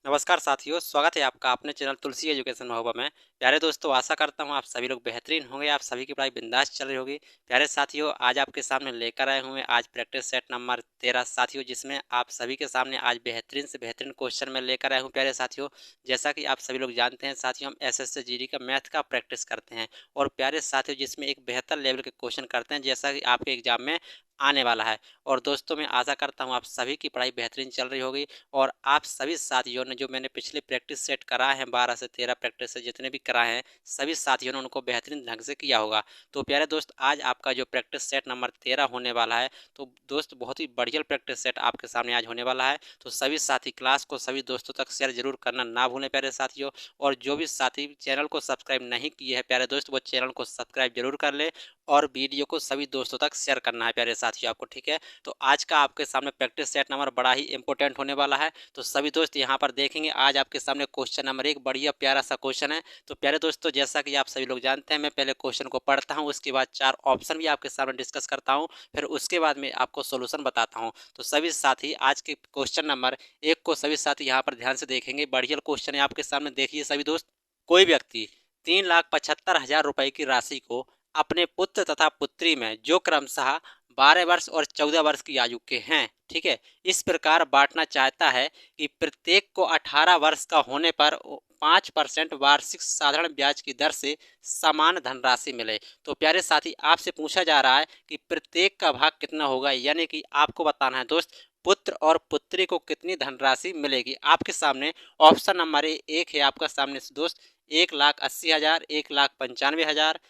नमस्कार साथियों, स्वागत है आपका अपने चैनल तुलसी एजुकेशन महोबा में। प्यारे दोस्तों, आशा करता हूँ आप सभी लोग बेहतरीन होंगे, आप सभी की पढ़ाई बिंदास चल रही होगी। प्यारे साथियों, आज आपके सामने लेकर आए हुए आज प्रैक्टिस सेट नंबर 13 साथियों, जिसमें आप सभी के सामने आज बेहतरीन से बेहतरीन क्वेश्चन में लेकर आए हूँ। प्यारे साथियों, जैसा कि आप सभी लोग जानते हैं साथियों, हम एसएससी जीडी का मैथ का प्रैक्टिस करते हैं और प्यारे साथियों जिसमें एक बेहतर लेवल के क्वेश्चन करते हैं, जैसा कि आपके एग्जाम में आने वाला है। और दोस्तों, मैं आशा करता हूँ आप सभी की पढ़ाई बेहतरीन चल रही होगी और आप सभी साथियों ने जो मैंने पिछले प्रैक्टिस सेट कराए हैं 12 से 13 प्रैक्टिस से जितने भी कराए हैं, सभी साथियों ने उनको बेहतरीन ढंग से किया होगा। तो प्यारे दोस्त, आज आपका जो प्रैक्टिस सेट नंबर 13 होने वाला है, तो दोस्त बहुत ही बढ़िया प्रैक्टिस सेट आपके सामने आज होने वाला है। तो सभी साथी क्लास को सभी दोस्तों तक शेयर जरूर करना ना भूलें प्यारे साथियों। और जो भी साथी चैनल को सब्सक्राइब नहीं किए हैं प्यारे दोस्त, वो चैनल को सब्सक्राइब जरूर कर ले और वीडियो को सभी दोस्तों तक शेयर करना है प्यारे साथियों आपको, ठीक है। तो आज का आपके सामने प्रैक्टिस सेट नंबर बड़ा ही इंपॉर्टेंट होने वाला है। तो सभी दोस्त यहाँ पर देखेंगे आज आपके सामने क्वेश्चन नंबर 1 बढ़िया प्यारा सा क्वेश्चन है। तो प्यारे दोस्तों, जैसा कि आप सभी लोग जानते हैं, मैं पहले क्वेश्चन को पढ़ता हूँ, उसके बाद 4 ऑप्शन भी आपके सामने डिस्कस करता हूँ, फिर उसके बाद में आपको सोल्यूशन बताता हूँ। तो सभी साथी आज के क्वेश्चन नंबर 1 को सभी साथी यहाँ पर ध्यान से देखेंगे। बढ़िया क्वेश्चन है आपके सामने, देखिए सभी दोस्त। कोई व्यक्ति 3,75,000 रुपए की राशि को अपने पुत्र तथा पुत्री में जो क्रमशः 12 वर्ष और 14 वर्ष की आयु के हैं, ठीक है, इस प्रकार बांटना चाहता है कि प्रत्येक को 18 वर्ष का होने पर 5% वार्षिक साधारण ब्याज की दर से समान धनराशि मिले। तो प्यारे साथी, आपसे पूछा जा रहा है कि प्रत्येक का भाग कितना होगा, यानी कि आपको बताना है दोस्त पुत्र और पुत्री को कितनी धनराशि मिलेगी। आपके सामने ऑप्शन नंबर 1 है आपका सामने से दोस्त, 1,80,000, 1,95,000।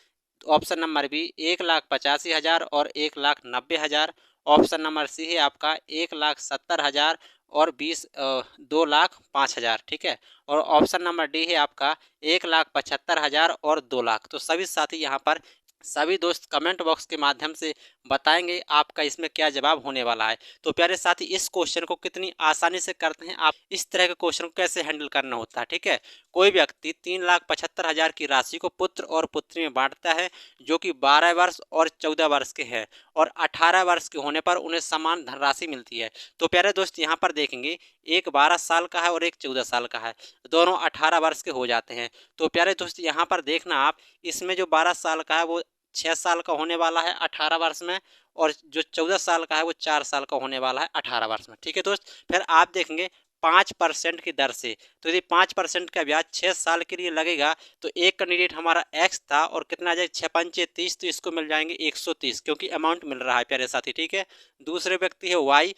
ऑप्शन नंबर बी 1,85,000 और 1,90,000। ऑप्शन नंबर सी है आपका 1,70,000 और 2,05,000, ठीक है। और ऑप्शन नंबर डी है आपका 1,75,000 और 2,00,000। तो सभी साथी यहाँ पर सभी दोस्त कमेंट बॉक्स के माध्यम से बताएंगे आपका इसमें क्या जवाब होने वाला है। तो प्यारे साथी, इस क्वेश्चन को कितनी आसानी से करते हैं आप, इस तरह के क्वेश्चन को कैसे हैंडल करना होता है, ठीक है। कोई व्यक्ति 3,75,000 की राशि को पुत्र और पुत्री में बांटता है जो कि 12 वर्ष और 14 वर्ष के हैं और 18 वर्ष के होने पर उन्हें समान धनराशि मिलती है। तो प्यारे दोस्त, यहाँ पर देखेंगे एक 12 साल का है और एक 14 साल का है, दोनों 18 वर्ष के हो जाते हैं। तो प्यारे दोस्त, यहाँ पर देखना आप, इसमें जो 12 साल का है वो 6 साल का होने वाला है 18 वर्ष में, और जो 14 साल का है वो 4 साल का होने वाला है 18 वर्ष में, ठीक है दोस्त। फिर आप देखेंगे 5% की दर से, तो यदि 5% का ब्याज 6 साल के लिए लगेगा तो एक कैंडिडेट हमारा एक्स था और कितना आ जाएगा 6×5=30, तो इसको मिल जाएंगे 130, क्योंकि अमाउंट मिल रहा है प्यारे साथी, ठीक है। दूसरे व्यक्ति है वाई,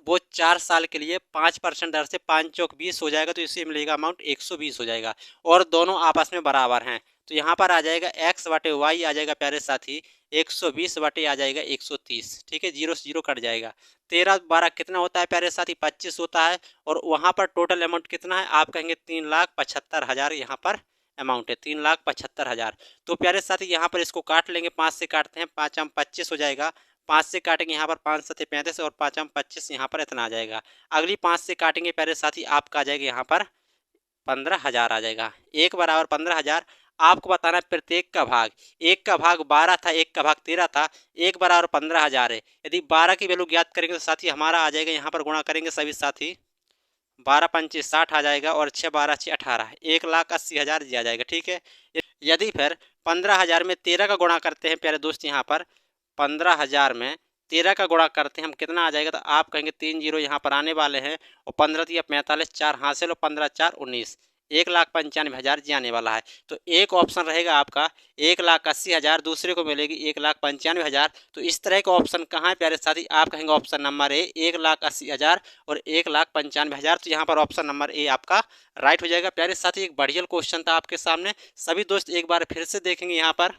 वो 4 साल के लिए 5% दर से 5×4=20 हो जाएगा, तो इसे मिलेगा अमाउंट 120 हो जाएगा और दोनों आपस में बराबर हैं। तो यहाँ पर आ जाएगा x/y आ जाएगा प्यारे साथी 120 आ जाएगा 130, ठीक है। 0 से 0 कट जाएगा। 13×12 कितना होता है प्यारे साथी, 25 होता है। और वहाँ पर टोटल अमाउंट कितना है, आप कहेंगे 3,75,000 यहाँ पर अमाउंट है, 3,75,000। तो प्यारे साथी यहाँ पर इसको काट लेंगे, 5 से काटते हैं, 5×25 हो जाएगा। 5 से काटेंगे यहाँ पर 5×7=35 और 5×25 यहाँ पर इतना आ जाएगा। अगली 5 से काटेंगे प्यारे साथी, आपका आ जाएगा यहाँ पर 15,000 आ जाएगा। 1 = 15,000। आपको बताना है प्रत्येक का भाग, एक का भाग 12 था, एक का भाग 13 था, 1 = 15,000 है। यदि 12 की वैल्यू ज्ञात करेंगे तो साथी हमारा आ जाएगा, यहाँ पर गुणा करेंगे सभी साथी, 12×5=60 आ जाएगा और 6×12=18, 1,80,000 दिया जाएगा, ठीक है। यदि फिर 15,000 में 13 का गुणा करते हैं प्यारे दोस्त, यहाँ पर 15,000 में 13 का गुणा करते हैं हम, कितना आ जाएगा, तो आप कहेंगे 3 जीरो यहाँ पर आने वाले हैं और 15×3=45, 4 हासिल और 15×4=19, 1,95,000 जी आने वाला है। तो एक ऑप्शन रहेगा आपका 1,80,000, दूसरे को मिलेगी 1,95,000। तो इस तरह के ऑप्शन कहाँ है प्यारे साथी, आप कहेंगे ऑप्शन नंबर ए 1,80,000 और 1,95,000। तो यहाँ पर ऑप्शन नंबर ए आपका राइट हो जाएगा। प्यारे साथी, एक बढ़िया क्वेश्चन था आपके सामने। सभी दोस्त एक बार फिर से देखेंगे, यहाँ पर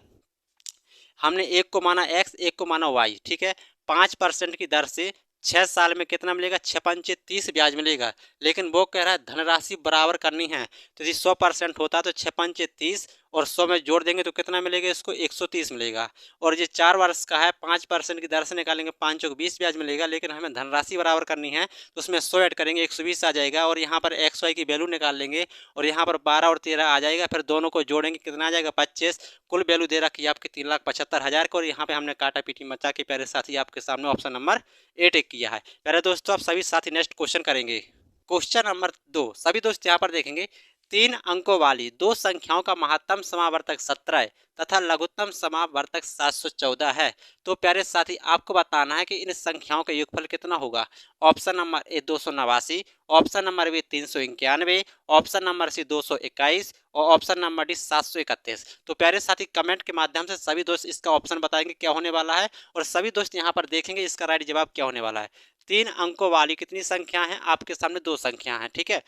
हमने एक को माना x, एक को माना y, ठीक है। 5% की दर से 6 साल में कितना मिलेगा, 6×5=30 ब्याज मिलेगा। लेकिन वो कह रहा है धनराशि बराबर करनी है, तो यदि 100% होता तो 6×5=30 और 100 में जोड़ देंगे तो कितना मिलेगा, इसको 130 मिलेगा। और ये 4 वर्ष का है, 5% की दर से निकालेंगे 5×20 ब्याज मिलेगा। लेकिन हमें धनराशि बराबर करनी है तो उसमें 100 ऐड करेंगे 120 आ जाएगा और यहाँ पर एक्स वाई की वैल्यू निकाल लेंगे और यहाँ पर 12 और 13 आ जाएगा। फिर दोनों को जोड़ेंगे कितना आ जाएगा, 25। कुल वैल्यू दे रखी है आपकी 3,75,000 को और यहाँ पे हमने काटा पीटी मचा के प्यारे साथी आपके सामने ऑप्शन नंबर 8 किया है। प्यारे दोस्तों, आप सभी साथी नेक्स्ट क्वेश्चन करेंगे। क्वेश्चन नंबर 2, सभी दोस्त यहाँ पर देखेंगे 3 अंकों वाली दो संख्याओं का महत्तम समावर्तक 17 तथा लघुत्तम समावर्तक 714 है। तो प्यारे साथी आपको बताना है कि इन संख्याओं का योगफल कितना होगा। Option number A 289, option number B 391, option number C 221 और ऑप्शन नंबर डी 731। तो प्यारे साथी कमेंट के माध्यम से सभी दोस्त इसका ऑप्शन बताएंगे क्या होने वाला है और सभी दोस्त यहाँ पर देखेंगे इसका राइट जवाब क्या होने वाला है। 3 अंकों वाली कितनी संख्या है, आपके सामने 2 संख्या है, ठीक है।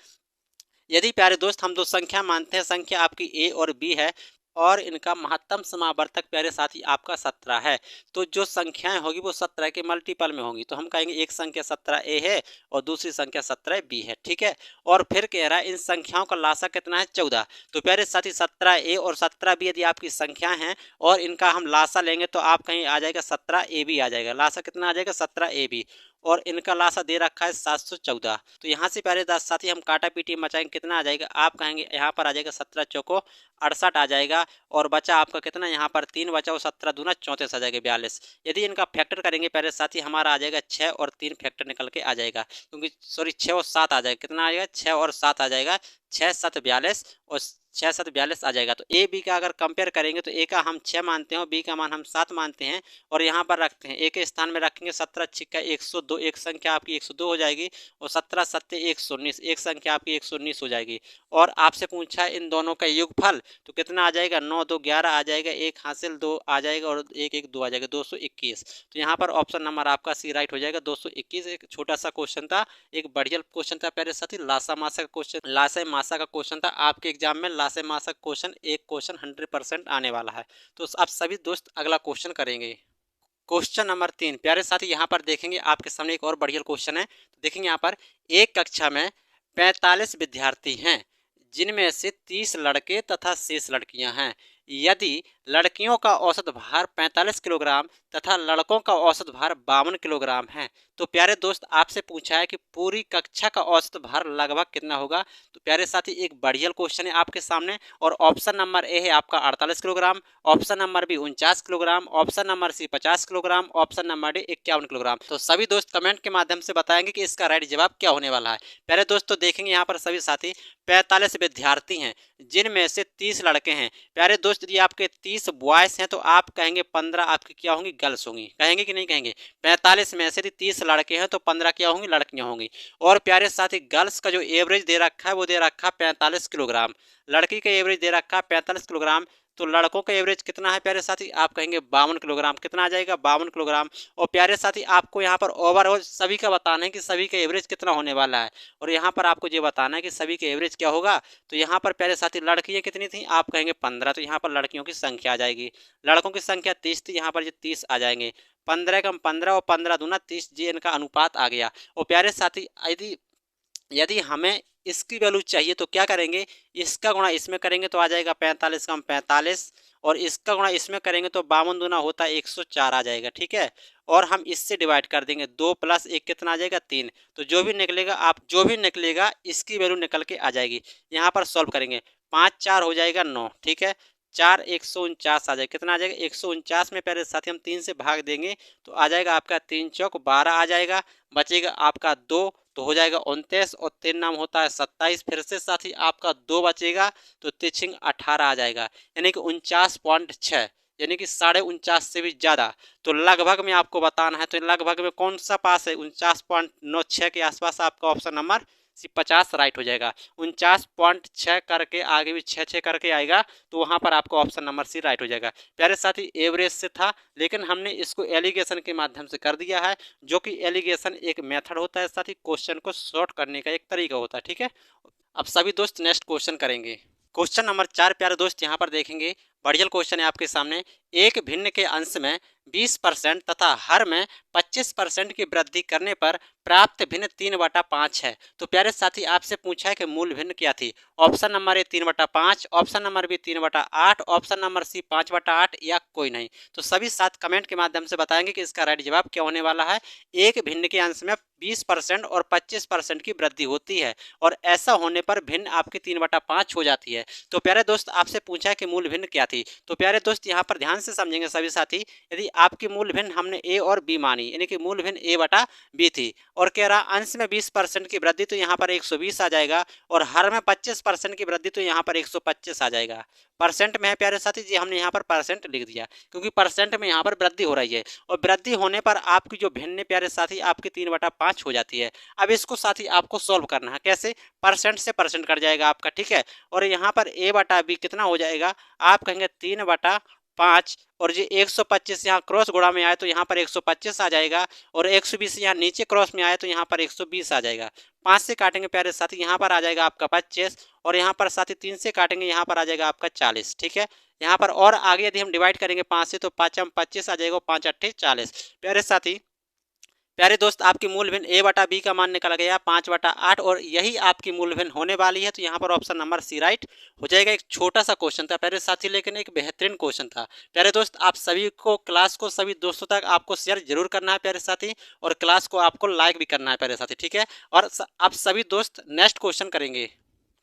यदि प्यारे दोस्त हम 2 संख्या मानते हैं, संख्या आपकी ए और बी है और इनका महत्तम समावर्तक प्यारे साथी आपका 17 है, तो जो संख्याएं होगी वो 17 के मल्टीपल में होंगी। तो हम कहेंगे एक संख्या 17 ए है और दूसरी संख्या 17 बी है, ठीक है। और फिर कह रहा है इन संख्याओं का लासा कितना है 14। तो प्यारे साथी 17 ए और 17 बी यदि आपकी संख्या हैं और इनका हम लासा लेंगे तो आप कहीं आ जाएगा 17 ए बी आ जाएगा। लासा कितना आ जाएगा 17 ए बी और इनका लासा दे रखा है 714। तो यहाँ से प्यारे दास साथी हम काटा पीटी मचाएंगे कितना आ जाएगा, आप कहेंगे यहाँ पर आ जाएगा 17 चौको 68 आ जाएगा और बचा आपका कितना, यहाँ पर 3 बचा और 17 दूना 34 आ जाएगा 42। यदि इनका फैक्टर करेंगे प्यारे साथी हमारा आ जाएगा 6 और 3 फैक्टर निकल के आ जाएगा, क्योंकि सॉरी 6 और 7 आ जाएगा, कितना आ जाएगा 6 और 7 आ जाएगा, 6 7 42 और 6 7 42 आ जाएगा। तो ए बी का अगर कंपेयर करेंगे तो ए का हम 6 मानते हैं और बी का मान हम 7 मानते हैं और यहाँ पर रखते हैं ए के स्थान में रखेंगे 17 छिक्का 102, एक संख्या आपकी 102 हो जाएगी और 17 सत्ते 119, एक संख्या आपकी 119 हो जाएगी। और आपसे पूछा है इन दोनों का योगफल तो कितना आ जाएगा, 9 2 11 आ जाएगा, एक हासिल 2 आ जाएगा और एक 1 2 आ जाएगा, 221। तो यहाँ पर ऑप्शन नंबर आपका सी राइट हो जाएगा 221। एक छोटा सा क्वेश्चन था, एक बढ़िया क्वेश्चन था प्यारे साथी, लासा मासा का क्वेश्चन, लासा मासा का क्वेश्चन था आपके एग्जाम में। लासे मासा क्वेश्चन एक क्वेश्चन 100% आने वाला है। तो आप सभी दोस्त अगला क्वेश्चन करेंगे। क्वेश्चन नंबर 3 प्यारे साथी यहाँ पर देखेंगे आपके सामने एक और बढ़िया क्वेश्चन है। तो देखेंगे यहाँ पर एक कक्षा में 45 विद्यार्थी हैं जिनमें से 30 लड़के तथा शेष लड़कियां हैं। यदि लड़कियों का औसत भार 45 किलोग्राम तथा लड़कों का औसत भार 52 किलोग्राम है तो प्यारे दोस्त आपसे पूछा है कि पूरी कक्षा का औसत भार लगभग कितना होगा। तो प्यारे साथी एक बढ़िया क्वेश्चन है आपके सामने और ऑप्शन नंबर ए है आपका 48 kilogram, option number B 49 kilogram, option number C 50 kilogram, option number D 51 kilogram. तो सभी दोस्त कमेंट के माध्यम से बताएंगे कि इसका राइट जवाब क्या होने वाला है। प्यारे दोस्तों देखेंगे यहाँ पर सभी साथी 45 विद्यार्थी हैं जिनमें से 30 लड़के हैं। प्यारे दोस्त यदि आपके 30 बॉयज हैं तो आप कहेंगे 15 आपकी क्या होंगी, गर्ल्स होंगी, कहेंगे कि नहीं कहेंगे। 45 में से यदि 30 लड़के हैं तो 15 क्या होंगी, लड़कियां होंगी। और प्यारे साथी गर्ल्स का जो एवरेज दे रखा है वो दे रखा है 45 किलोग्राम, लड़की का एवरेज दे रखा है 45 किलोग्राम। तो लड़कों का एवरेज कितना है प्यारे साथी, आप कहेंगे 52 किलोग्राम, कितना आ जाएगा 52 किलोग्राम। और प्यारे साथी आपको यहाँ पर ओवरऑल सभी का बताना है कि सभी का एवरेज कितना होने वाला है और यहाँ पर आपको ये बताना है कि सभी का एवरेज क्या होगा। तो यहाँ पर प्यारे साथी लड़कियाँ कितनी थी, आप कहेंगे 15, तो यहाँ पर लड़कियों की संख्या आ जाएगी। लड़कों की संख्या 30 थी, यहाँ पर ये 30 आ जाएंगे। 15 कम 15 और 15 दूना 30, ये इनका अनुपात आ गया। और प्यारे साथी यदि हमें इसकी वैल्यू चाहिए तो क्या करेंगे, इसका गुणा इसमें करेंगे तो आ जाएगा 45 कम 45 और इसका गुणा इसमें करेंगे तो 52 दूना होता है 104 आ जाएगा, ठीक है। और हम इससे डिवाइड कर देंगे, 2 + 1 कितना आ जाएगा 3। तो जो भी निकलेगा इसकी वैल्यू निकल के आ जाएगी। यहाँ पर सॉल्व करेंगे, 5 4 हो जाएगा 9, ठीक है। 4 149 आ जाएगा, कितना आ जाएगा 149 में प्यारे साथी हम 3 से भाग देंगे तो आ जाएगा आपका 3 चौक 12 आ जाएगा, बचेगा आपका 2 तो हो जाएगा 29 और 3 नाम होता है 27। फिर से साथी आपका 2 बचेगा तो 3 18 आ जाएगा, यानी कि 49.6, यानी कि 49.5 से भी ज़्यादा। तो लगभग में आपको बताना है, तो लगभग में कौन सा पास है, 49.96 के आसपास आपका ऑप्शन नंबर सी 50 राइट हो जाएगा। 49.6 करके आगे भी 6 6 करके आएगा तो वहाँ पर आपको ऑप्शन नंबर सी राइट हो जाएगा। प्यारे साथी एवरेज से था लेकिन हमने इसको एलिगेशन के माध्यम से कर दिया है, जो कि एलिगेशन एक मेथड होता है साथी, क्वेश्चन को शॉर्ट करने का एक तरीका होता है, ठीक है। अब सभी दोस्त नेक्स्ट क्वेश्चन करेंगे। क्वेश्चन नंबर 4 प्यारे दोस्त यहाँ पर देखेंगे, बढ़िया क्वेश्चन है आपके सामने। एक भिन्न के अंश में 20% तथा हर में 25% की वृद्धि करने पर प्राप्त भिन्न 3/5 है। तो प्यारे साथी आपसे पूछा है कि मूल भिन्न क्या थी। Option number A 3/5, option number B 3/8, option number C 5/8 या कोई नहीं। तो सभी साथ कमेंट के माध्यम से बताएंगे कि इसका राइट जवाब क्या होने वाला है। एक भिन्न के अंश में 20% और 25% की वृद्धि होती है और ऐसा होने पर भिन्न आपकी 3/5 हो जाती है। तो प्यारे दोस्त आपसे पूछा है कि मूल भिन्न क्या थी। तो प्यारे दोस्त यहाँ पर ध्यान से समझेंगे सभी साथी, यदि आपकी मूल भिन्न हमने ए और बी मानी, यानी कि मूल भिन्न ए बटा बी थी। और कह रहा अंश में 20% की वृद्धि, तो यहाँ पर 120 आ जाएगा। और हर में 25% की वृद्धि, तो यहाँ पर 125 आ जाएगा। परसेंट में है प्यारे साथी जी, हमने यहाँ पर परसेंट लिख दिया क्योंकि परसेंट में यहाँ पर वृद्धि हो रही है। और वृद्धि होने पर आपकी जो भिन्न प्यारे साथी आपकी 3/5 हो जाती है। अब इसको साथी आपको सोल्व करना है, कैसे? परसेंट से परसेंट कट जाएगा आपका, ठीक है। और यहाँ पर ए बटा बी कितना हो जाएगा? आप कहेंगे 3/5। और ये 125 यहाँ क्रॉस गुणा में आए तो यहाँ पर 125 आ जाएगा। और 120 यहाँ नीचे क्रॉस में आए तो यहाँ पर 120 आ जाएगा। 5 से काटेंगे प्यारे साथी, यहाँ पर आ जाएगा आपका 25। और यहाँ पर साथी 3 से काटेंगे, यहाँ पर आ जाएगा आपका 40, ठीक है। यहाँ पर और आगे यदि हम डिवाइड करेंगे 5 से, तो 5 में 25 आ जाएगा, 5 8 40। प्यारे साथी, प्यारे दोस्त, आपकी मूल भिन्न ए बटा बी का मान निकल गया 5/8, और यही आपकी मूल भिन्न होने वाली है। तो यहाँ पर ऑप्शन नंबर सी राइट हो जाएगा। एक छोटा सा क्वेश्चन था प्यारे साथी, लेकिन एक बेहतरीन क्वेश्चन था। प्यारे दोस्त, आप सभी को क्लास को सभी दोस्तों तक आपको शेयर जरूर करना है प्यारे साथी, और क्लास को आपको लाइक भी करना है प्यारे साथी, ठीक है। और आप सभी दोस्त नेक्स्ट क्वेश्चन करेंगे।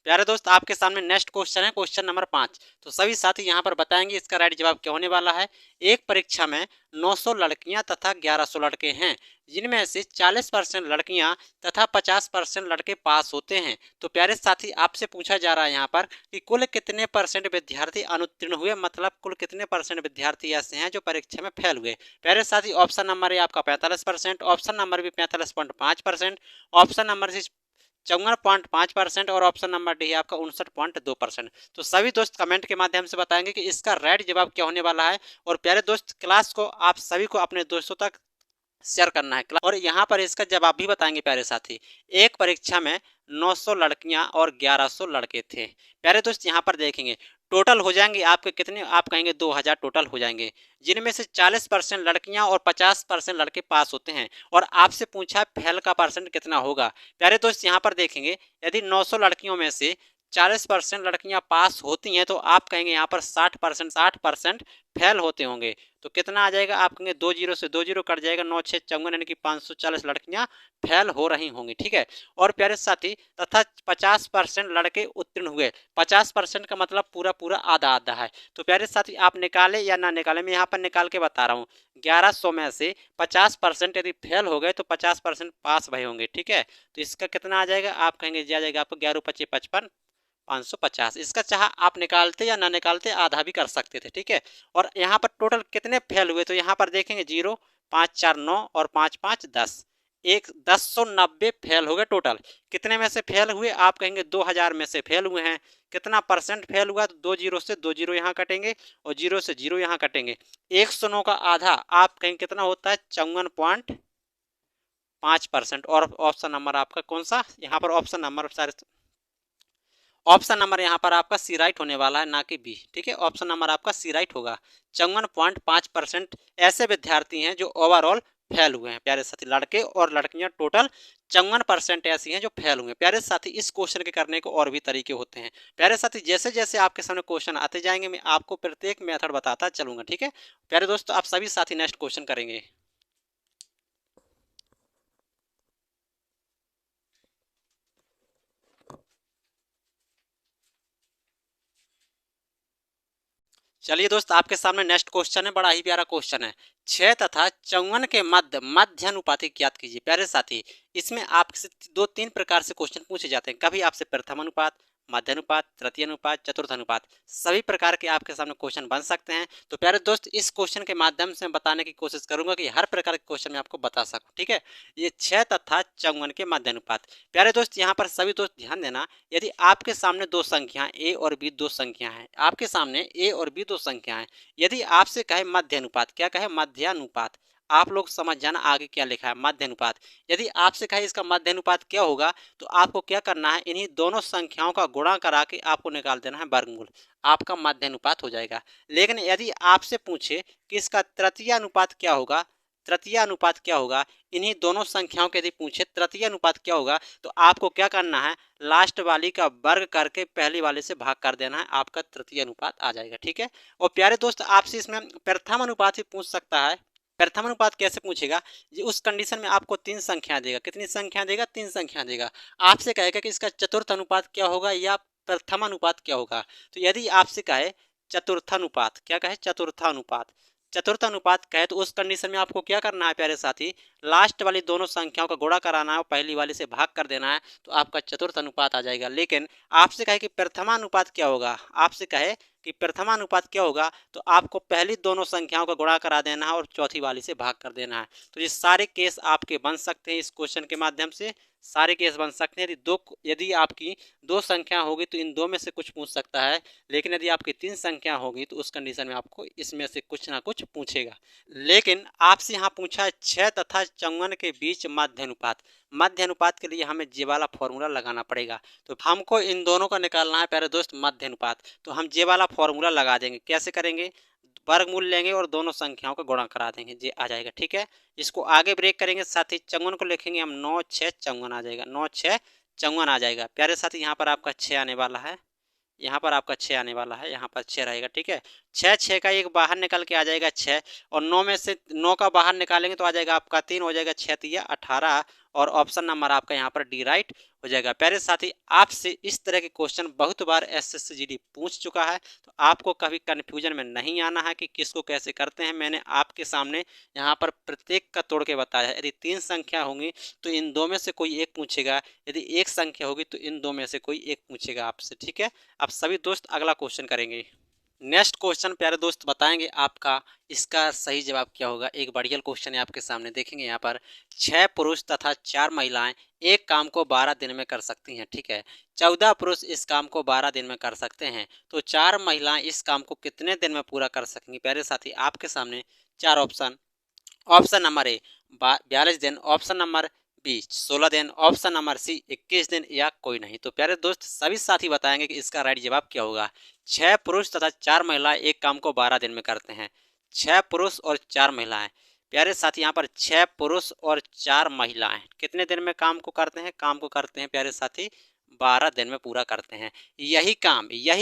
प्यारे दोस्त, आपके सामने नेक्स्ट क्वेश्चन है, क्वेश्चन नंबर 5। तो सभी साथी यहाँ पर बताएंगे इसका राइट जवाब क्या होने वाला है। एक परीक्षा में 900 लड़कियां तथा 1100 लड़के हैं, जिनमें से 40% लड़कियां तथा 50% लड़के पास होते हैं। तो प्यारे साथी, आपसे पूछा जा रहा है यहाँ पर कि कुल कितने परसेंट विद्यार्थी अनुत्तीर्ण हुए, मतलब कुल कितने परसेंट विद्यार्थी ऐसे हैं जो परीक्षा में फेल हुए। प्यारे साथी, ऑप्शन नंबर ए आपका 45%, option number B 45.5%, option number C 54.5% और ऑप्शन नंबर डी है आपका 59.2%। तो सभी दोस्त कमेंट के माध्यम से बताएंगे कि इसका राइट जवाब क्या होने वाला है। और प्यारे दोस्त, क्लास को आप सभी को अपने दोस्तों तक शेयर करना है। और यहाँ पर इसका जवाब भी बताएंगे प्यारे साथी। एक परीक्षा में 900 लड़कियां और 1100 लड़के थे। प्यारे दोस्त, यहाँ पर देखेंगे टोटल हो जाएंगे आपके कितने, आप कहेंगे 2000 टोटल हो जाएंगे, जिनमें से 40% लड़कियां और 50% लड़के पास होते हैं। और आपसे पूछा फेल का परसेंट कितना होगा। प्यारे दोस्त, यहाँ पर देखेंगे यदि 900 लड़कियों में से 40% लड़कियां पास होती हैं, तो आप कहेंगे यहाँ पर 60% फेल होते होंगे। तो कितना आ जाएगा? आप कहेंगे 2 जीरो से 2 जीरो कट जाएगा, 9 6 54, यानी कि 540 लड़कियां फेल हो रही होंगी, ठीक है। और प्यारे साथी, तथा 50% लड़के उत्तीर्ण हुए। 50% का मतलब पूरा पूरा आधा आधा है। तो प्यारे साथी, आप निकाले या ना निकाले, मैं यहाँ पर निकाल के बता रहा हूँ। 1100 में से 50% यदि फेल हो गए तो 50% पास भए होंगे, ठीक है। तो इसका कितना आ जाएगा? आप कहेंगे जा जाएगा आपको 11 25 55 550। इसका चाह आप निकालते या ना निकालते आधा भी कर सकते थे, ठीक है। और यहाँ पर टोटल कितने फेल हुए, तो यहाँ पर देखेंगे 0 5 4 9 और 5 5 10, एक 1090 फेल हो गए टोटल। कितने में से फेल हुए? आप कहेंगे 2000 में से फेल हुए हैं। कितना परसेंट फेल हुआ? तो 2 जीरो से 2 जीरो यहाँ कटेंगे और 0 से 0 यहाँ कटेंगे। 109 का आधा आप कहेंगे कितना होता है? 54.5%। और ऑप्शन नंबर आपका कौन सा? यहाँ पर ऑप्शन नंबर सारे ऑप्शन नंबर यहाँ पर आपका सी राइट होने वाला है, ना कि बी, ठीक है। ऑप्शन नंबर आपका सी राइट होगा। 54.5% ऐसे विद्यार्थी हैं जो ओवरऑल फेल हुए हैं। प्यारे साथी, लड़के और लड़कियां टोटल 54% ऐसी हैं जो फेल हुए हैं। प्यारे साथी, इस क्वेश्चन के करने को और भी तरीके होते हैं। प्यारे साथी, जैसे जैसे आपके सामने क्वेश्चन आते जाएंगे मैं आपको प्रत्येक मेथड बताता चलूंगा, ठीक है। प्यारे दोस्तों, आप सभी साथी नेक्स्ट क्वेश्चन करेंगे। चलिए दोस्त, आपके सामने नेक्स्ट क्वेश्चन है, बड़ा ही प्यारा क्वेश्चन है। 6 तथा 54 के मध्य अनुपात ज्ञात कीजिए। प्यारे साथी, इसमें आपसे 2-3 प्रकार से क्वेश्चन पूछे जाते हैं। कभी आपसे प्रथम अनुपात, मध्य अनुपात, तृतीय अनुपात, चतुर्थ अनुपात, सभी प्रकार के आपके सामने क्वेश्चन बन सकते हैं। तो प्यारे दोस्त, इस क्वेश्चन के माध्यम से मैं बताने की कोशिश करूंगा कि हर प्रकार के क्वेश्चन मैं आपको बता सकूं, ठीक है। ये 6 तथा 54 के मध्य अनुपात। प्यारे दोस्त, यहाँ पर सभी दोस्त ध्यान देना, यदि आपके सामने दो संख्या ए और बी, दो संख्या हैं, आपके सामने ए और बी दो संख्या हैं, यदि आपसे कहे मध्य अनुपात, क्या कहे? मध्य अनुपात। आप लोग समझ जाना आगे क्या लिखा है, मध्य अनुपात। यदि आपसे कहे इसका मध्य अनुपात क्या होगा, तो आपको क्या करना है? इन्हीं दोनों संख्याओं का गुणा करा के आपको निकाल देना है वर्गमूल, आपका मध्य अनुपात हो जाएगा। लेकिन यदि आपसे पूछे कि इसका तृतीय अनुपात क्या होगा, तृतीय अनुपात क्या होगा, इन्हीं दोनों संख्याओं के यदि पूछे तृतीय अनुपात क्या होगा, तो आपको क्या करना है? लास्ट वाली का वर्ग करके पहली वाले से भाग कर देना है, आपका तृतीय अनुपात आ जाएगा, ठीक है। और प्यारे दोस्त, आपसे इसमें प्रथम अनुपात भी पूछ सकता है। प्रथम अनुपात कैसे पूछेगा? जी, उस कंडीशन में आपको 3 संख्या देगा। कितनी संख्या देगा? 3 संख्या देगा। आपसे कहेगा कि इसका चतुर्थ अनुपात क्या होगा या प्रथम अनुपात क्या होगा। तो यदि आपसे कहे चतुर्थानुपात, क्या कहे? चतुर्थानुपात, चतुर्थ अनुपात कहे तो उस कंडीशन में आपको क्या करना है प्यारे साथी, लास्ट वाली दोनों संख्याओं का गुणा कराना है और पहली वाली से भाग कर देना है, तो आपका चतुर्थ अनुपात आ जाएगा। लेकिन आपसे कहे कि प्रथमानुपात क्या होगा, आपसे कहे कि प्रथमानुपात क्या होगा, तो आपको पहली दोनों संख्याओं का गुणा करा देना है और चौथी वाली से भाग कर देना है। तो ये सारे केस आपके बन सकते हैं इस क्वेश्चन के माध्यम से, सारे केस बन सकते हैं। यदि आपकी दो संख्या होगी तो इन दो में से कुछ पूछ सकता है, लेकिन यदि आपकी तीन संख्या होगी तो उस कंडीशन में आपको इसमें से कुछ ना कुछ पूछेगा। लेकिन आपसे यहाँ पूछा है 6 तथा 54 के बीच मध्य अनुपात। मध्य अनुपात के लिए हमें ये वाला फॉर्मूला लगाना पड़ेगा, तो हमको इन दोनों का निकालना है प्यारे दोस्त मध्य अनुपात। तो हम ये वाला फॉर्मूला लगा देंगे। कैसे करेंगे, वर्गमूल लेंगे और दोनों संख्याओं का गुणा करा देंगे, ये आ जाएगा। ठीक है, इसको आगे ब्रेक करेंगे, साथ ही 54 को लिखेंगे हम 9 6 54 आ जाएगा, 9 6 54 आ जाएगा। प्यारे साथी यहाँ पर आपका 6 आने वाला है, यहाँ पर आपका 6 आने वाला है, यहाँ पर 6 रहेगा। ठीक है, 6 6 का एक बाहर निकल के आ जाएगा 6, और 9 में से 9 का बाहर निकालेंगे तो आ जाएगा आपका 3, हो जाएगा 6 3 18, और ऑप्शन नंबर आपका यहाँ पर डी राइट हो जाएगा। प्यारे साथी आपसे इस तरह के क्वेश्चन बहुत बार एसएससी जीडी पूछ चुका है, तो आपको कभी कन्फ्यूजन में नहीं आना है कि किसको कैसे करते हैं। मैंने आपके सामने यहाँ पर प्रत्येक का तोड़ के बताया है। यदि तीन संख्या होंगी तो इन दो में से कोई एक पूछेगा, यदि एक संख्या होगी तो इन दो में से कोई एक पूछेगा आपसे। ठीक है, अब सभी दोस्त अगला क्वेश्चन करेंगे। नेक्स्ट क्वेश्चन प्यारे दोस्त बताएंगे आपका इसका सही जवाब क्या होगा। एक बढ़िया क्वेश्चन है आपके सामने, देखेंगे यहाँ पर 6 पुरुष तथा 4 महिलाएं एक काम को 12 दिन में कर सकती हैं। ठीक है, 14 पुरुष इस काम को 12 दिन में कर सकते हैं, तो 4 महिलाएं इस काम को कितने दिन में पूरा कर सकेंगी। प्यारे साथी आपके सामने चार ऑप्शन, ऑप्शन नंबर ए 42 दिन, ऑप्शन नंबर बी 16 दिन, ऑप्शन नंबर सी 21 दिन, या कोई नहीं। तो प्यारे दोस्त सभी साथी बताएंगे कि इसका राइट जवाब क्या होगा। 6 पुरुष तथा 4 महिलाएं एक काम को 12 दिन में करते हैं, 6 पुरुष और 4 महिलाएं। प्यारे साथी यहाँ पर 6 पुरुष और 4 महिलाएं कितने दिन में काम को करते हैं, काम को करते हैं प्यारे साथी 12 दिन में पूरा करते हैं। यही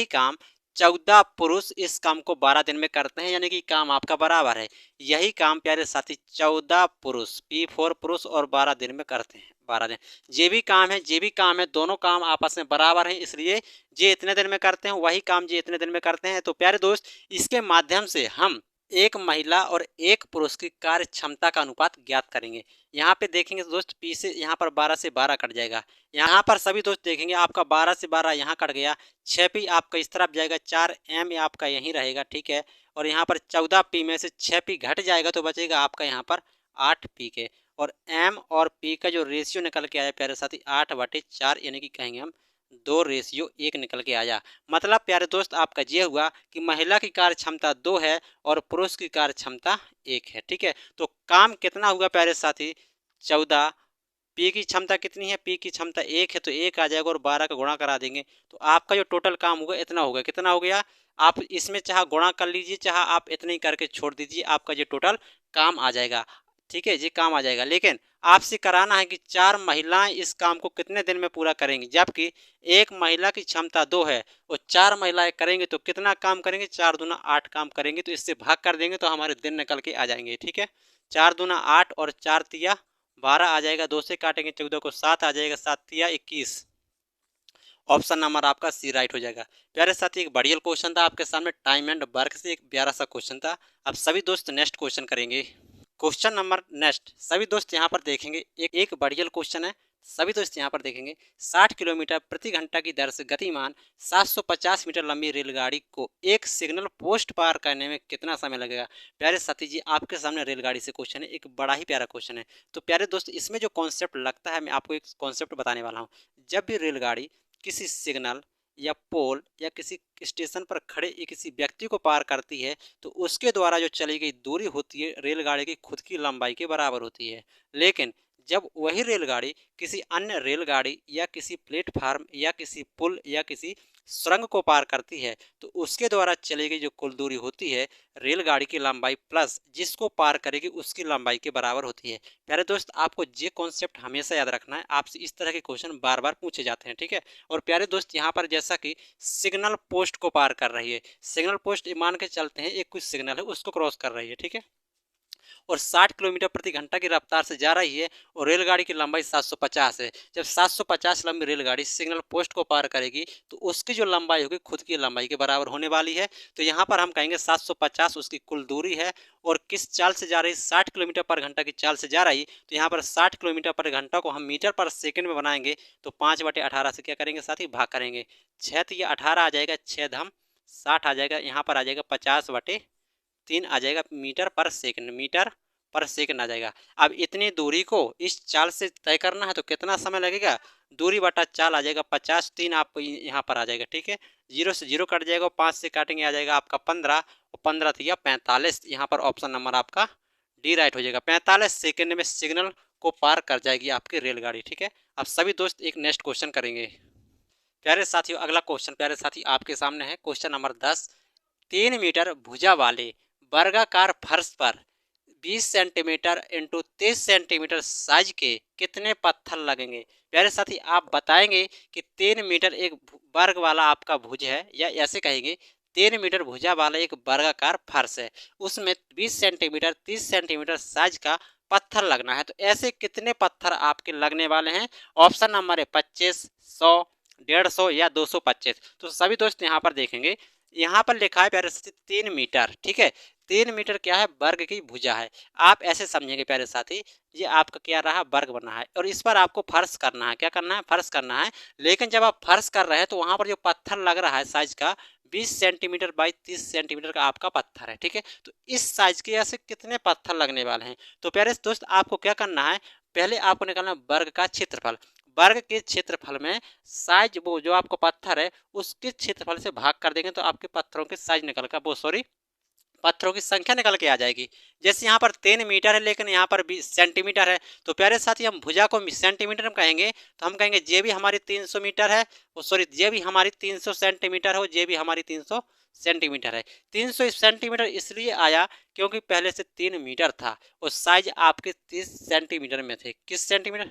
काम 14 पुरुष इस काम को 12 दिन में करते हैं, यानी कि काम आपका बराबर है। यही काम प्यारे साथी 14 पुरुष P4 पुरुष और 12 दिन में करते हैं, 12 दिन। ये भी काम है, दोनों काम आपस में बराबर हैं, इसलिए ये इतने दिन में करते हैं, वही काम ये इतने दिन में करते हैं। तो प्यारे दोस्त इसके माध्यम से हम एक महिला और एक पुरुष की कार्य क्षमता का अनुपात ज्ञात करेंगे। यहाँ पे देखेंगे दोस्त पी से यहाँ पर 12 से 12 कट जाएगा, यहाँ पर सभी दोस्त देखेंगे आपका 12 से 12 यहाँ कट गया, 6 पी आपका इस तरफ जाएगा, 4 एम आपका यहीं रहेगा। ठीक है, और यहाँ पर 14 पी में से 6 पी घट जाएगा तो बचेगा आपका यहाँ पर 8 पी के, और एम और पी का जो रेशियो निकल के आया प्यारे साथी 8/4, यानी कि कहेंगे हम 2:1 निकल के आया। मतलब प्यारे दोस्त आपका ये हुआ कि महिला की कार्य क्षमता 2 है और पुरुष की कार्य क्षमता 1 है। ठीक है, तो काम कितना हुआ प्यारे साथी 14, पी की क्षमता कितनी है, पी की क्षमता 1 है तो 1 आ जाएगा और 12 का गुणा करा देंगे तो आपका जो टोटल काम होगा इतना होगा। कितना हो गया, आप इसमें चाहे गुणा कर लीजिए चाहे आप इतने ही करके छोड़ दीजिए, आपका ये टोटल काम आ जाएगा। ठीक है, ये काम आ जाएगा। लेकिन आपसे कराना है कि 4 महिलाएं इस काम को कितने दिन में पूरा करेंगी, जबकि एक महिला की क्षमता 2 है और 4 महिलाएं करेंगे तो कितना काम करेंगे, 4 दूना 8 काम करेंगे। तो इससे भाग कर देंगे तो हमारे दिन निकल के आ जाएंगे। ठीक है, 4 दूना 8 और 4 तिया 12 आ जाएगा, 2 से काटेंगे 14 को 7 आ जाएगा, 7 तिया 21। ऑप्शन नंबर आपका सी राइट हो जाएगा। प्यारे साथी एक बढ़िया क्वेश्चन था आपके सामने, टाइम एंड वर्क से एक प्यारा सा क्वेश्चन था। अब सभी दोस्त नेक्स्ट क्वेश्चन करेंगे। क्वेश्चन नंबर नेक्स्ट सभी दोस्त यहाँ पर देखेंगे, एक बढ़िया क्वेश्चन है। सभी दोस्त यहाँ पर देखेंगे 60 किलोमीटर प्रति घंटा की दर से गतिमान 750 मीटर लंबी रेलगाड़ी को एक सिग्नल पोस्ट पार करने में कितना समय लगेगा। प्यारे साथी जी आपके सामने रेलगाड़ी से क्वेश्चन है, एक बड़ा ही प्यारा क्वेश्चन है। तो प्यारे दोस्त इसमें जो कॉन्सेप्ट लगता है, मैं आपको एक कॉन्सेप्ट बताने वाला हूँ। जब भी रेलगाड़ी किसी सिग्नल या पोल या किसी स्टेशन पर खड़े किसी व्यक्ति को पार करती है तो उसके द्वारा जो चली गई दूरी होती है रेलगाड़ी की खुद की लंबाई के बराबर होती है। लेकिन जब वही रेलगाड़ी किसी अन्य रेलगाड़ी या किसी प्लेटफार्म या किसी पुल या किसी सुरंग को पार करती है तो उसके द्वारा चली गई जो कुल दूरी होती है रेलगाड़ी की लंबाई प्लस जिसको पार करेगी उसकी लंबाई के बराबर होती है। प्यारे दोस्त आपको ये कॉन्सेप्ट हमेशा याद रखना है, आपसे इस तरह के क्वेश्चन बार बार पूछे जाते हैं। ठीक है, और प्यारे दोस्त यहाँ पर जैसा कि सिग्नल पोस्ट को पार कर रही है, सिग्नल पोस्ट मान के चलते हैं एक कुछ सिग्नल है उसको क्रॉस कर रही है। ठीक है, और 60 किलोमीटर प्रति घंटा की रफ्तार से जा रही है और रेलगाड़ी की लंबाई 750 है। जब 750 लंबी रेलगाड़ी सिग्नल पोस्ट को पार करेगी तो उसकी जो लंबाई होगी खुद की लंबाई के बराबर होने वाली है। तो यहाँ पर हम कहेंगे 750 उसकी कुल दूरी है और किस चाल से जा रही, 60 किलोमीटर पर घंटा की चाल से जा रही। तो यहाँ पर 60 किलोमीटर पर घंटा को हम मीटर पर सेकंड में बनाएंगे तो 5/18 से क्या करेंगे साथ ही भाग करेंगे। 6 तो ये 18 आ जाएगा, 6 धम 60 आ जाएगा, यहाँ पर आ जाएगा 50/3 आ जाएगा मीटर पर सेकंड, मीटर पर सेकंड आ जाएगा। अब इतनी दूरी को इस चाल से तय करना है तो कितना समय लगेगा, दूरी बटा चाल आ जाएगा 50, 3 आप यहाँ पर आ जाएगा। ठीक है, 0 से 0 कट जाएगा और 5 से काटेंगे आ जाएगा आपका 15 और 15 तो 45। यहाँ पर ऑप्शन नंबर आपका डी राइट हो जाएगा। 45 सेकंड में सिग्नल को पार कर जाएगी आपकी रेलगाड़ी। ठीक है, अब सभी दोस्त एक नेक्स्ट क्वेश्चन करेंगे। प्यारे साथियों, अगला क्वेश्चन प्यारे साथी आपके सामने है। क्वेश्चन नंबर 10, 3 मीटर भुजा वाले वर्गाकार फर्श पर 20 सेंटीमीटर इंटू 30 सेंटीमीटर साइज के कितने पत्थर लगेंगे। प्यारे साथी आप बताएंगे कि 3 मीटर एक वर्ग वाला आपका भुज है, या ऐसे कहेंगे 3 मीटर भुजा वाला एक वर्गाकार फर्श है, उसमें 20 सेंटीमीटर 30 सेंटीमीटर साइज का पत्थर लगना है। तो ऐसे कितने पत्थर आपके लगने वाले हैं। ऑप्शन नंबर है 25, 100, 150 या 225। तो सभी दोस्त यहाँ पर देखेंगे, यहाँ पर लिखा है प्यारे साथी 3 मीटर। ठीक है, 3 मीटर क्या है, वर्ग की भुजा है। आप ऐसे समझेंगे प्यारे साथी, ये आपका क्या रहा, वर्ग बना है और इस पर आपको फर्श करना है। क्या करना है, फर्श करना है। लेकिन जब आप फर्श कर रहे हैं तो वहां पर जो पत्थर लग रहा है साइज का 20 सेंटीमीटर बाई 30 सेंटीमीटर का आपका पत्थर है। ठीक है, तो इस साइज के ऐसे कितने पत्थर लगने वाले हैं। तो प्यारे दोस्त आपको क्या करना है, पहले आपको निकालना वर्ग का क्षेत्रफल। वर्ग के क्षेत्रफल में साइज, वो जो आपको पत्थर है उसके क्षेत्रफल से भाग कर देंगे तो आपके पत्थरों के साइज निकल कर, वो सॉरी पत्थरों की संख्या निकल के आ जाएगी। जैसे यहाँ पर 3 मीटर है लेकिन यहाँ पर 20 सेंटीमीटर है, तो प्यारे साथी हम भुजा को सेंटीमीटर में कहेंगे तो हम कहेंगे जे भी हमारी 300 मीटर है, वो सॉरी जे भी हमारी 300 सेंटीमीटर हो, जे भी हमारी 300 सेंटीमीटर है। 300 सेंटीमीटर इसलिए आया क्योंकि पहले से 3 मीटर था और साइज आपके 30 सेंटीमीटर में थे। किस सेंटीमीटर,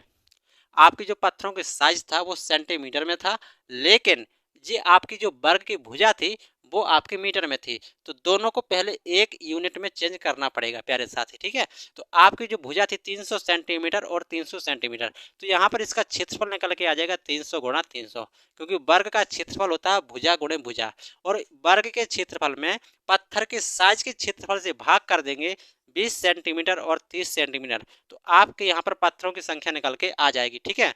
आपकी जो पत्थरों की साइज था वो सेंटीमीटर में था, लेकिन ये आपकी जो वर्ग की भुजा थी वो आपके मीटर में थी। तो दोनों को पहले एक यूनिट में चेंज करना पड़ेगा प्यारे साथी। ठीक है, तो आपकी जो भुजा थी 300 सेंटीमीटर और 300 सेंटीमीटर, तो यहाँ पर इसका क्षेत्रफल निकल के आ जाएगा 300 गुणा 300, क्योंकि वर्ग का क्षेत्रफल होता है भुजा गुणे भुजा, और वर्ग के क्षेत्रफल में पत्थर के साइज के क्षेत्रफल से भाग कर देंगे 20 सेंटीमीटर और 30 सेंटीमीटर, तो आपके यहाँ पर पत्थरों की संख्या निकल के आ जाएगी। ठीक है,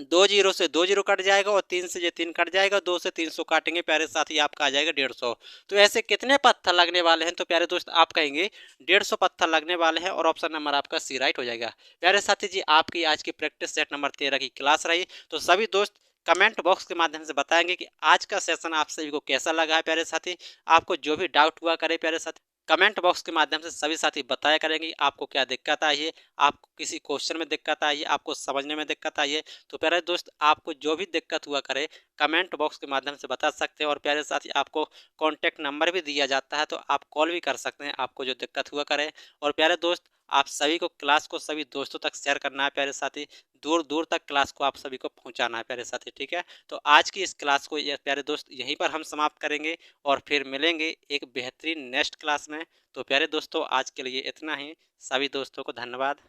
2 जीरो से 2 जीरो कट जाएगा और 3 से ये 3 कट जाएगा, 2 से 300 काटेंगे प्यारे साथी आपका आ जाएगा 150। तो ऐसे कितने पत्थर लगने वाले हैं, तो प्यारे दोस्त आप कहेंगे 150 पत्थर लगने वाले हैं और ऑप्शन नंबर आपका सी राइट हो जाएगा। प्यारे साथी जी आपकी आज की प्रैक्टिस सेट नंबर 13 की क्लास रही। तो सभी दोस्त कमेंट बॉक्स के माध्यम से बताएंगे कि आज का सेशन आप सभी को कैसा लगा है। प्यारे साथी आपको जो भी डाउट हुआ करे प्यारे साथी कमेंट बॉक्स के माध्यम से सभी साथी बताया करेंगे आपको क्या दिक्कत आई है, आपको किसी क्वेश्चन में दिक्कत आई है, आपको समझने में दिक्कत आई है। तो प्यारे दोस्त आपको जो भी दिक्कत हुआ करे कमेंट बॉक्स के माध्यम से बता सकते हैं और प्यारे साथी आपको कॉन्टैक्ट नंबर भी दिया जाता है, तो आप कॉल भी कर सकते हैं आपको जो दिक्कत हुआ करे। और प्यारे दोस्त आप सभी को क्लास को सभी दोस्तों तक शेयर करना है प्यारे साथी, दूर दूर तक क्लास को आप सभी को पहुंचाना है प्यारे साथी। ठीक है, तो आज की इस क्लास को प्यारे दोस्त यहीं पर हम समाप्त करेंगे और फिर मिलेंगे एक बेहतरीन नेक्स्ट क्लास में। तो प्यारे दोस्तों आज के लिए इतना ही, सभी दोस्तों को धन्यवाद।